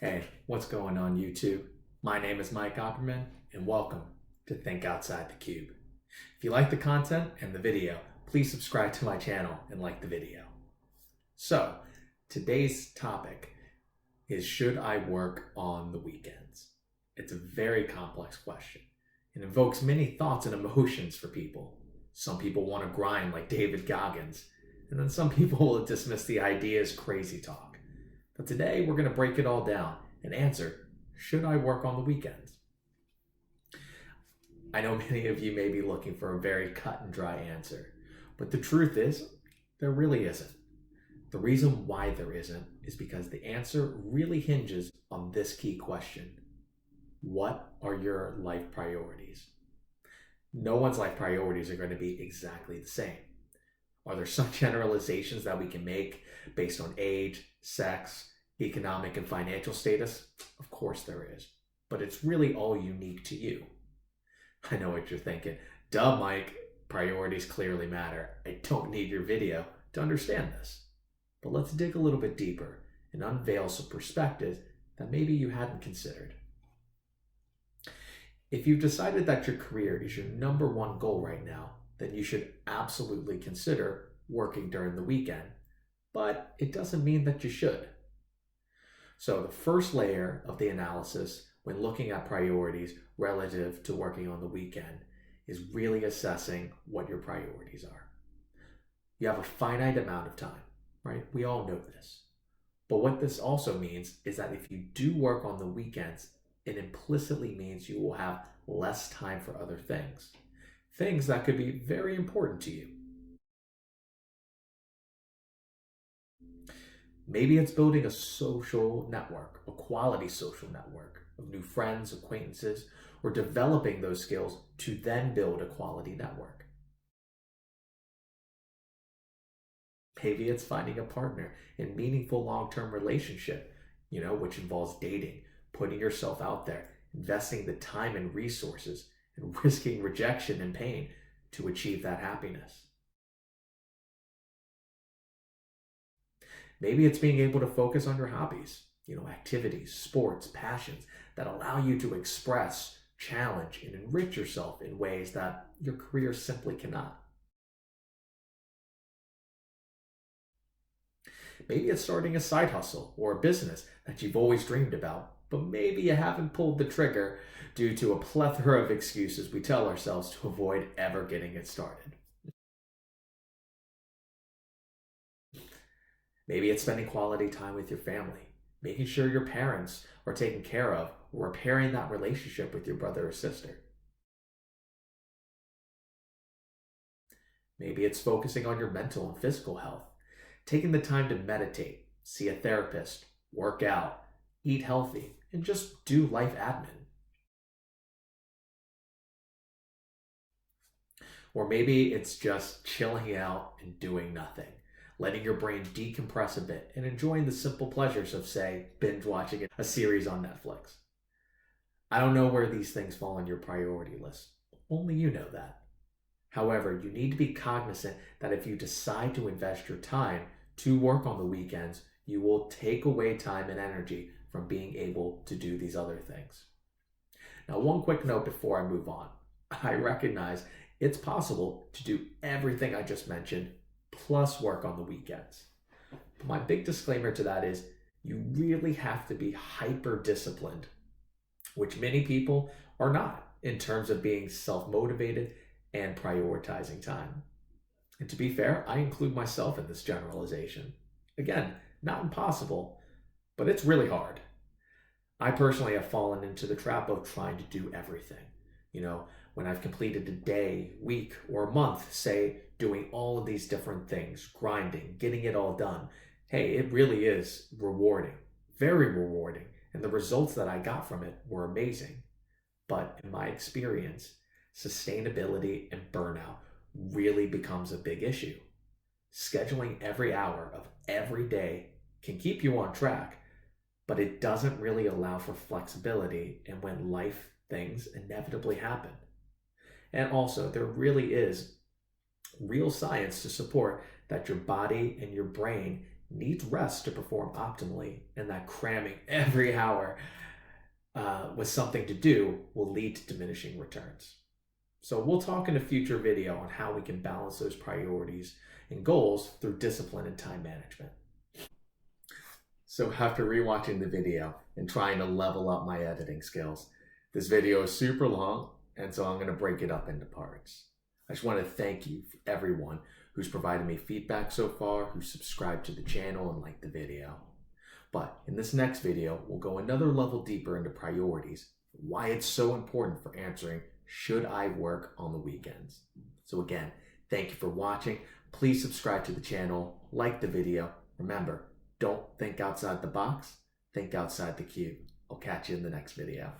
Hey, what's going on YouTube? My name is Mike Opperman, and welcome to Think Outside the Cube. If you like the content and the video, please subscribe to my channel and like the video. So, today's topic is, should I work on the weekends? It's a very complex question. It invokes many thoughts and emotions for people. Some people want to grind like David Goggins, and then some people will dismiss the idea as crazy talk. But today we're going to break it all down and answer, should I work on the weekends? I know many of you may be looking for a very cut and dry answer, but the truth is, there really isn't. The reason why there isn't is because the answer really hinges on this key question. What are your life priorities? No one's life priorities are going to be exactly the same. Are there some generalizations that we can make based on age, sex, economic and financial status? Of course there is, but it's really all unique to you. I know what you're thinking. Duh, Mike, priorities clearly matter. I don't need your video to understand this. But let's dig a little bit deeper and unveil some perspectives that maybe you hadn't considered. If you've decided that your career is your number one goal right now, then you should absolutely consider working during the weekend. But it doesn't mean that you should. So the first layer of the analysis when looking at priorities relative to working on the weekend is really assessing what your priorities are. You have a finite amount of time, right? We all know this. But what this also means is that if you do work on the weekends, it implicitly means you will have less time for other things. Things that could be very important to you. Maybe it's building a social network, a quality social network of new friends, acquaintances, or developing those skills to then build a quality network. Maybe it's finding a partner in meaningful long-term relationship, which involves dating, putting yourself out there, investing the time and resources, and risking rejection and pain to achieve that happiness. Maybe it's being able to focus on your hobbies, activities, sports, passions that allow you to express, challenge, and enrich yourself in ways that your career simply cannot. Maybe it's starting a side hustle or a business that you've always dreamed about, but maybe you haven't pulled the trigger due to a plethora of excuses we tell ourselves to avoid ever getting it started. Maybe it's spending quality time with your family, making sure your parents are taken care of, or repairing that relationship with your brother or sister. Maybe it's focusing on your mental and physical health, taking the time to meditate, see a therapist, work out, eat healthy, and just do life admin. Or maybe it's just chilling out and doing nothing, letting your brain decompress a bit and enjoying the simple pleasures of, say, binge watching a series on Netflix. I don't know where these things fall on your priority list. Only you know that. However, you need to be cognizant that if you decide to invest your time to work on the weekends, you will take away time and energy from being able to do these other things. Now, one quick note before I move on. I recognize it's possible to do everything I just mentioned plus work on the weekends. But my big disclaimer to that is you really have to be hyper disciplined, which many people are not in terms of being self-motivated and prioritizing time. And to be fair, I include myself in this generalization. Again, not impossible, but it's really hard. I personally have fallen into the trap of trying to do everything. When I've completed a day, week, or a month, say, doing all of these different things, grinding, getting it all done, hey, it really is rewarding, very rewarding. And the results that I got from it were amazing. But in my experience, sustainability and burnout really becomes a big issue. Scheduling every hour of every day can keep you on track, but it doesn't really allow for flexibility and when life things inevitably happen. And also, there really is real science to support that your body and your brain needs rest to perform optimally, and that cramming every hour with something to do will lead to diminishing returns. So we'll talk in a future video on how we can balance those priorities and goals through discipline and time management. So after rewatching the video and trying to level up my editing skills, this video is super long, and so I'm going to break it up into parts. I just want to thank you, everyone who's provided me feedback so far, who's subscribed to the channel and liked the video. But in this next video, we'll go another level deeper into priorities, why it's so important for answering, should I work on the weekends? So again, thank you for watching. Please subscribe to the channel, like the video. Remember, don't think outside the box, think outside the cube. I'll catch you in the next video.